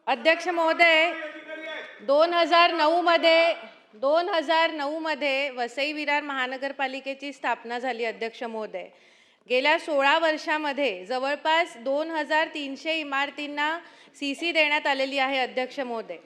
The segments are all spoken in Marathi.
अध्यक्ष महोदय, 2009 मध्ये वसई विरार महानगरपालिकेची स्थापना झाली. अध्यक्ष महोदय, गेल्या 16 वर्षामध्ये जवळपास 2300 इमारतींना सीसी देण्यात आलेली आहे. अध्यक्ष महोदय,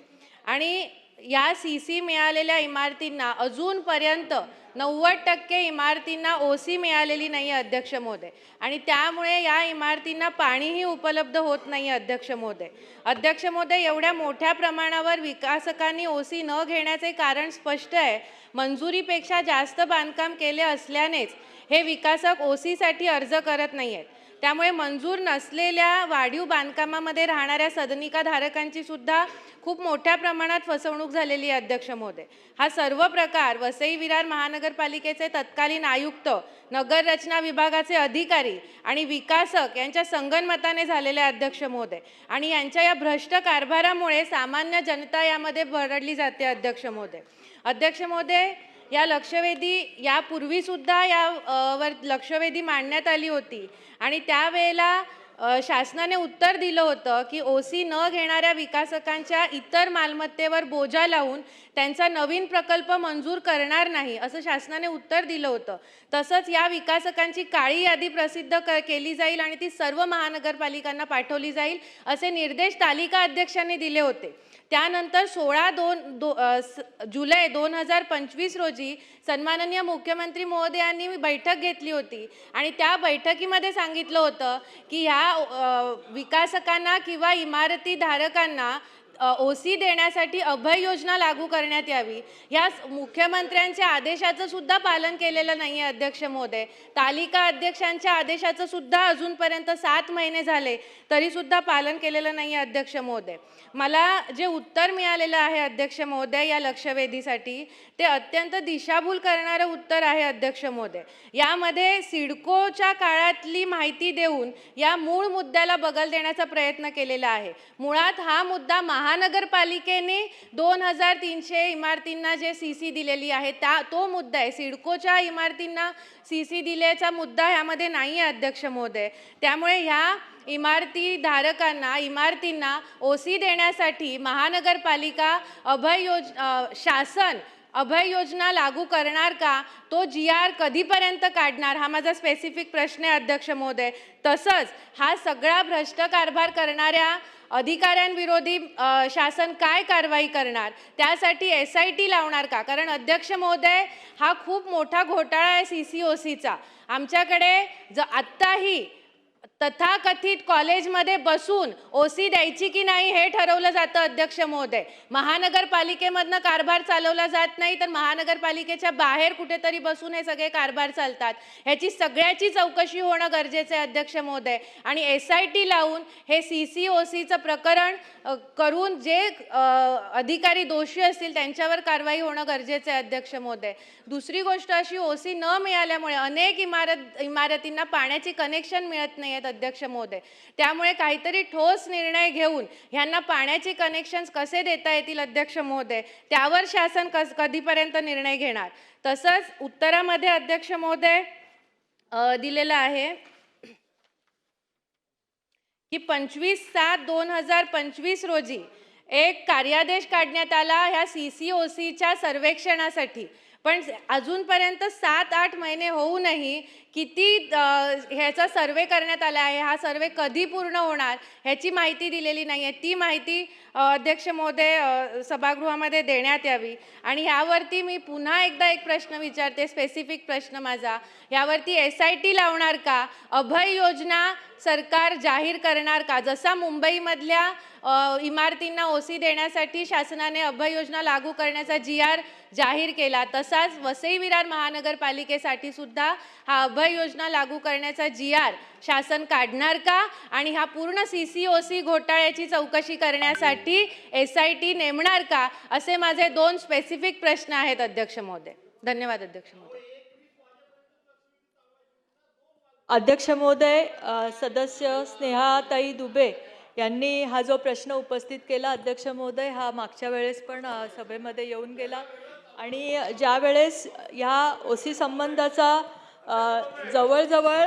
आणि या सीसी मिळालेल्या इमारतींना अजूनपर्यंत 90% इमारतींना ओसी मिळालेली नाही. अध्यक्ष महोदय, आणि त्यामुळे या इमारतींना पाणीही उपलब्ध होत नाही. अध्यक्ष महोदय, एवढ्या मोठ्या प्रमाणावर विकासकांनी ओसी न घेण्याचे कारण स्पष्ट आहे. मंजुरीपेक्षा जास्त बांधकाम केले असल्यानेच हे विकासक ओसीसाठी अर्ज करत नाही आहेत. त्यामुळे मंजूर नसलेल्या वाढीव बांधकामामध्ये राहणाऱ्या सदनिका धारकांची सुद्धा खूप मोठ्या प्रमाणात फसवणूक झालेली आहे. अध्यक्ष महोदय, हा सर्व प्रकार वसई विरार महानगरपालिकेचे तत्कालीन आयुक्त, नगर रचना विभागाचे अधिकारी आणि विकासक यांच्या संगनमताने झालेले. अध्यक्ष महोदय, आणि यांच्या या भ्रष्ट कारभारामुळे सामान्य जनता यामध्ये भरडली जाते. अध्यक्ष महोदय, या लक्षवेधी यापूर्वी सुद्धा यावर लक्षवेधी मांडण्यात आली होती आणि त्यावेळेला शासनाने उत्तर दिलं होतं की ओसी न घेणाऱ्या विकासकांच्या इतर मालमत्तेवर बोजा लावून त्यांचा नवीन प्रकल्प मंजूर करणार नाही, असं शासनाने उत्तर दिलं होतं. तसंच या विकासकांची काळी यादी प्रसिद्ध केली जाईल आणि ती सर्व महानगरपालिकांना पाठवली जाईल, असे निर्देश तालिका अध्यक्षांनी दिले होते. त्यानंतर 16 जुलै 2025 रोजी सन्माननीय मुख्यमंत्री महोदयांनी बैठक घेतली होती आणि त्या बैठकीमध्ये सांगितलं होतं की ह्या विकासकांना किंवा इमारती धारकांना ओसी देण्यासाठी अभय योजना लागू करण्यात यावी. या मुख्यमंत्र्यांच्या आदेशाचं सुद्धा पालन केलेलं नाही आहे. अध्यक्ष महोदय, तालिका अध्यक्षांच्या आदेशाचं सुद्धा अजूनपर्यंत 7 महिने झाले तरी सुद्धा पालन केलेलं नाही आहे. अध्यक्ष महोदय, मला जे उत्तर मिळालेलं आहे अध्यक्ष महोदय या लक्षवेधीसाठी, ते अत्यंत दिशाभूल करणारं उत्तर आहे. अध्यक्ष महोदय, यामध्ये सिडकोच्या काळातली माहिती देऊन या मूळ मुद्द्याला बगल देण्याचा प्रयत्न केलेला आहे. मुळात हा मुद्दा महानगरपालिकेने 2300 इमारतींना जे सीसी दिलेली आहे तो मुद्दा आहे. सिडकोच्या इमारतींना सीसी दिल्याचा मुद्दा ह्यामध्ये नाही आहे. अध्यक्ष महोदय, त्यामुळे ह्या इमारतींना ओसी देण्यासाठी महानगरपालिका शासन अभय योजना लागू करणार का, तो GR कधीपर्यंत काढणार, हा माझा स्पेसिफिक प्रश्न आहे. अध्यक्ष महोदय, तसंच हा सगळा भ्रष्ट कारभार करणाऱ्या अधिकाऱ्यांविरोधी शासन काय कारवाई करणार, त्यासाठी SIT लावणार का? कारण अध्यक्ष महोदय, हा खूप मोठा घोटाळा आहे CCOCचा. आमच्याकडे आत्ताही तथाकथित कॉलेजमध्ये बसून ओसी द्यायची की नाही हे ठरवलं जातं. अध्यक्ष महोदय, महानगरपालिकेमधनं कारभार चालवला जात नाही, तर महानगरपालिकेच्या बाहेर कुठेतरी बसून हे सगळे कारभार चालतात. ह्याची सगळ्याची चौकशी होणं गरजेचं आहे. अध्यक्ष महोदय, आणि SIT लावून हे CCOCचं प्रकरण करून जे अधिकारी दोषी असतील त्यांच्यावर कारवाई होणं गरजेचं आहे. अध्यक्ष महोदय, दुसरी गोष्ट अशी, ओसी न मिळाल्यामुळे अनेक इमारतींना पाण्याची कनेक्शन मिळत नाही आहेत. अध्यक्ष महोदय, त्यामुळे काहीतरी ठोस निर्णय घेऊन ह्यांना पाण्याची कनेक्शन्स कसे देता येतील अध्यक्ष महोदय, त्यावर शासन कधीपर्यंत निर्णय घेणार. तसंच उत्तरामध्ये अध्यक्ष महोदय दिलेलं आहे की 25/7/2025 रोजी एक कार्यादेश काढण्यात आला ह्या CCOCच्या सर्वेक्षणासाठी, पण अजूनपर्यंत 7-8 महिने होऊनही किती ह्याचा सर्वे करण्यात आला आहे, हा सर्वे कधी पूर्ण होणार ह्याची माहिती दिलेली नाही आहे. ती माहिती अध्यक्ष महोदय सभागृहामध्ये देण्यात यावी. आणि ह्यावरती मी पुन्हा एकदा एक प्रश्न विचारते, स्पेसिफिक प्रश्न माझा, यावरती SIT लावणार का, अभय योजना सरकार जाहीर करणार का? जसा मुंबईमधल्या इमारतींना ओसी देण्यासाठी शासनाने अभय योजना लागू करण्याचा GR जाहीर केला, तसाच वसई विरार महानगरपालिकेसाठी सुद्धा हा अभय योजना लागू करण्याचा GR शासन काढणार का, आणि हा पूर्ण CCOC घोटाळ्याची चौकशी करण्यासाठी SIT नेमणार का, असे माझे 2 स्पेसिफिक प्रश्न आहेत. अध्यक्ष महोदय, धन्यवाद. अध्यक्ष महोदय. अध्यक्ष महोदय, सदस्य स्नेहाताई दुबे यांनी हा जो प्रश्न उपस्थित केला, अध्यक्ष महोदय, हा मागच्या वेळेस पण सभेमध्ये येऊन गेला आणि ज्या वेळेस ह्या ओसी संबंधाचा जवळजवळ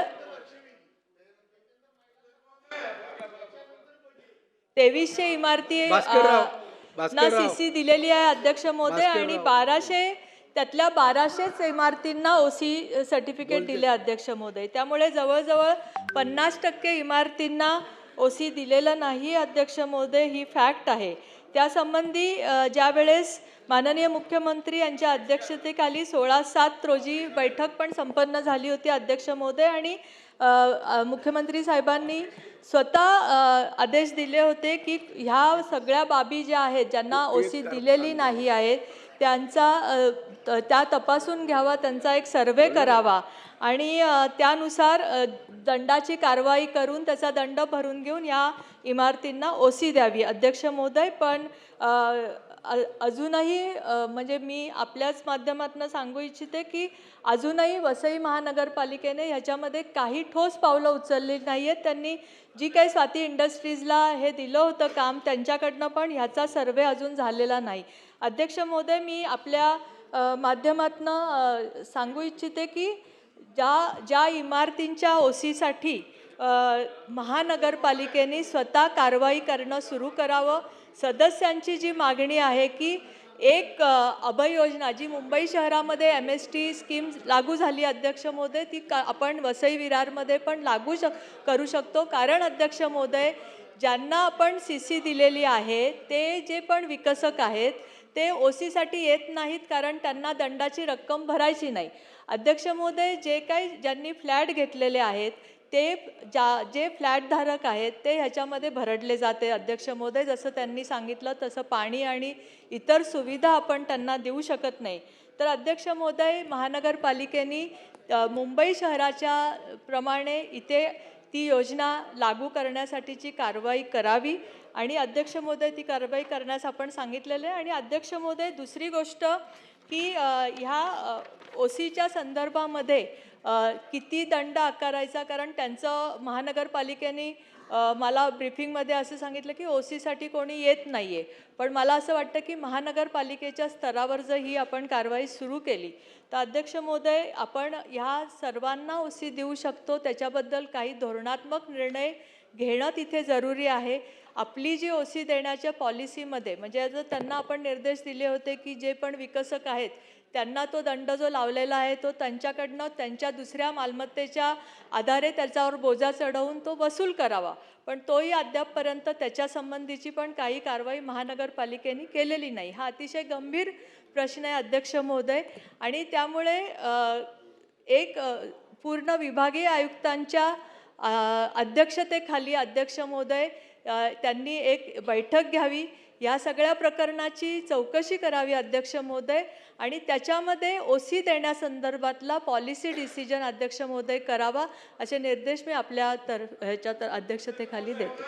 2300 इमारती भास्करराव, ना भास्करराव, CC दिलेली आहे अध्यक्ष महोदय, आणि भास्करराव. 1200 त्यातल्या 1200च इमारतींना OC सर्टिफिकेट दिले अध्यक्ष महोदय. त्यामुळे जवळजवळ 50% इमारतींना OC दिलेलं नाही अध्यक्ष महोदय, ही फॅक्ट आहे. त्यासंबंधी ज्यावेळेस माननीय मुख्यमंत्री यांच्या अध्यक्षतेखाली 16/7 रोजी बैठक पण संपन्न झाली होती अध्यक्ष महोदय, आणि मुख्यमंत्री साहेबांनी स्वतः आदेश दिले होते की ह्या सगळ्या बाबी ज्या आहेत, ज्यांना OC दिलेली नाही आहेत, त्या तपासून घ्यावा, त्यांचा एक सर्वे करावा आणि त्यानुसार दंडाची कारवाई करून त्याचा दंड भरून घेऊन या इमारतींना OC द्यावी अध्यक्ष महोदय. पण अजूनही म्हणजे मी आपल्याच माध्यमातून सांगू इच्छिते की अजूनही वसई महानगरपालिकेने ह्याच्यामध्ये काही ठोस पावलं उचलली नाही आहेत. त्यांनी जी काही स्वाती इंडस्ट्रीजला हे दिलं होतं काम, त्यांच्याकडनं पण ह्याचा सर्वे अजून झालेला नाही अध्यक्ष महोदय. मी आपल्या माध्यमातून सांगू इच्छिते की ज्या इमारतींच्या OCसाठी महानगरपालिकेने स्वतः कारवाई करणं सुरू करावं. सदस्यांची जी मागणी आहे की एक अभय योजना जी मुंबई शहरामध्ये MST स्कीम लागू झाली अध्यक्ष महोदय, ती आपण वसई विरारमध्ये पण करू शकतो. कारण अध्यक्ष महोदय, ज्यांना आपण CC दिलेली आहे ते जे पण विकसक आहेत ते OCसाठी येत नाहीत, कारण त्यांना दंडाची रक्कम भरायची नाही अध्यक्ष महोदय. ज्यांनी फ्लॅट घेतलेले आहेत ते जे फ्लॅटधारक आहेत ते ह्याच्यामध्ये भरडले जाते अध्यक्ष महोदय. जसं त्यांनी सांगितलं तसं पाणी आणि इतर सुविधा आपण त्यांना देऊ शकत नाही. तर अध्यक्ष महोदय, महानगरपालिकेने मुंबई शहराच्या प्रमाणे इथे ती योजना लागू करण्यासाठीची कारवाई करावी आणि अध्यक्ष महोदय ती कारवाई करण्यास आपण सांगितलेलं आहे. आणि अध्यक्ष महोदय, दुसरी गोष्ट की ह्या OCच्या संदर्भामध्ये किती दंड आकारायचा, कारण त्यांचं महानगरपालिकेने मला ब्रीफिंगमध्ये असं सांगितलं की OCसाठी कोणी येत नाही आहे. पण मला असं वाटतं की महानगरपालिकेच्या स्तरावर जर ही आपण कारवाई सुरू केली तर अध्यक्ष महोदय, आपण ह्या सर्वांना OC देऊ शकतो. त्याच्याबद्दल काही धोरणात्मक निर्णय घेणं तिथे जरुरी आहे. आपली जी OC देण्याच्या पॉलिसीमध्ये म्हणजे जर त्यांना आपण निर्देश दिले होते की जे पण विकसक आहेत त्यांना तो दंड जो लावलेला आहे तो त्यांच्याकडनं त्यांच्या दुसऱ्या मालमत्तेच्या आधारे त्याच्यावर बोजा चढवून तो वसूल करावा, पण तोही अद्यापपर्यंत त्याच्यासंबंधीची पण काही कारवाई महानगरपालिकेने केलेली नाही. हा अतिशय गंभीर प्रश्न आहे अध्यक्ष महोदय. आणि त्यामुळे एक पूर्ण विभागीय आयुक्तांच्या अध्यक्षतेखाली अध्यक्ष महोदय त्यांनी एक बैठक घ्यावी, या सगळ्या प्रकरणाची चौकशी करावी अध्यक्ष महोदय, आणि त्याच्यामध्ये OC देण्यासंदर्भातला पॉलिसी डिसिजन अध्यक्ष महोदय करावा, असे निर्देश मी आपल्या अध्यक्षतेखाली देते.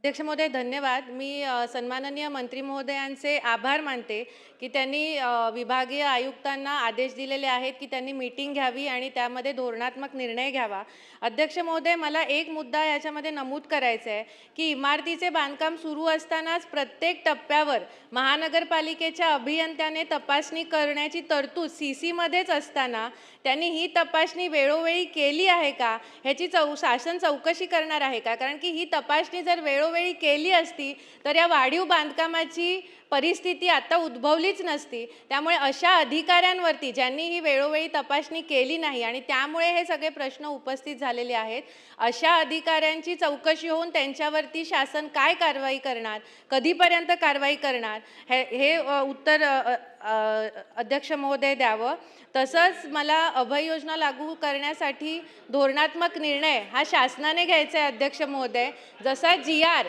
अध्यक्ष महोदय, धन्यवाद. मी सन्माननीय मंत्री महोदयांचे आभार मानते की त्यांनी विभागीय आयुक्तांना आदेश दिलेले आहेत की त्यांनी मीटिंग घ्यावी आणि त्यामध्ये धोरणात्मक निर्णय घ्यावा. अध्यक्ष महोदय, मला एक मुद्दा याच्यामध्ये नमूद करायचा आहे की इमारतीचे बांधकाम सुरू असतानाच प्रत्येक टप्प्यावर महानगरपालिकेच्या अभियंत्याने तपासणी करण्याची तरतूद CCमध्येच असताना त्यांनी ही तपासणी वेळोवेळी केली आहे का, ह्याची शासन चौकशी करणार आहे का? कारण की ही तपासणी जर वेळोवेळी केली असती तर या वाढीव बांधकामाची परिस्थिती आता उद्भवलीच नसती. त्यामुळे अशा अधिकाऱ्यांवरती ज्यांनी ही वेळोवेळी तपासणी केली नाही आणि त्यामुळे हे सगळे प्रश्न उपस्थित झालेले आहेत, अशा अधिकाऱ्यांची चौकशी होऊन त्यांच्यावरती शासन काय कारवाई करणार, कधीपर्यंत कारवाई करणार, हे उत्तर अध्यक्ष महोदय द्यावं. तसंच मला अभय योजना लागू करण्यासाठी धोरणात्मक निर्णय हा शासनाने घ्यायचा आहे अध्यक्ष महोदय. जसा GR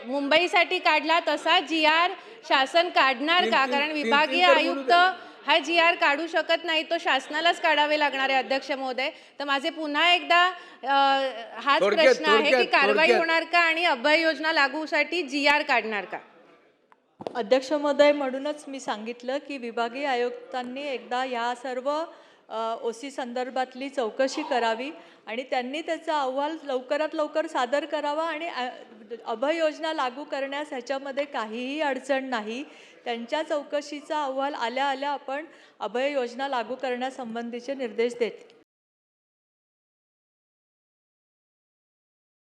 मुंबईसाठी काढला तसा GR शासन काढणार का? कारण विभागीय आयुक्त हा GR काढू शकत नाही, तो शासनालाच काढावे लागणार आहे अध्यक्ष महोदय. तर माझे पुन्हा एकदा हाच प्रश्न आहे की कारवाई होणार का आणि अभय योजना लागूसाठी GR काढणार का? अध्यक्ष महोदय, म्हणूनच मी सांगितलं की विभागीय आयुक्तांनी एकदा या सर्व OC संदर्भातली चौकशी करावी आणि त्यांनी त्याचा अहवाल लवकरात लवकर सादर करावा. आणि अभय योजना लागू करण्यास ह्याच्यामध्ये काहीही अडचण नाही. त्यांच्या चौकशीचा अहवाल आल्या आपण अभय योजना लागू करण्यासंबंधीचे निर्देश देते.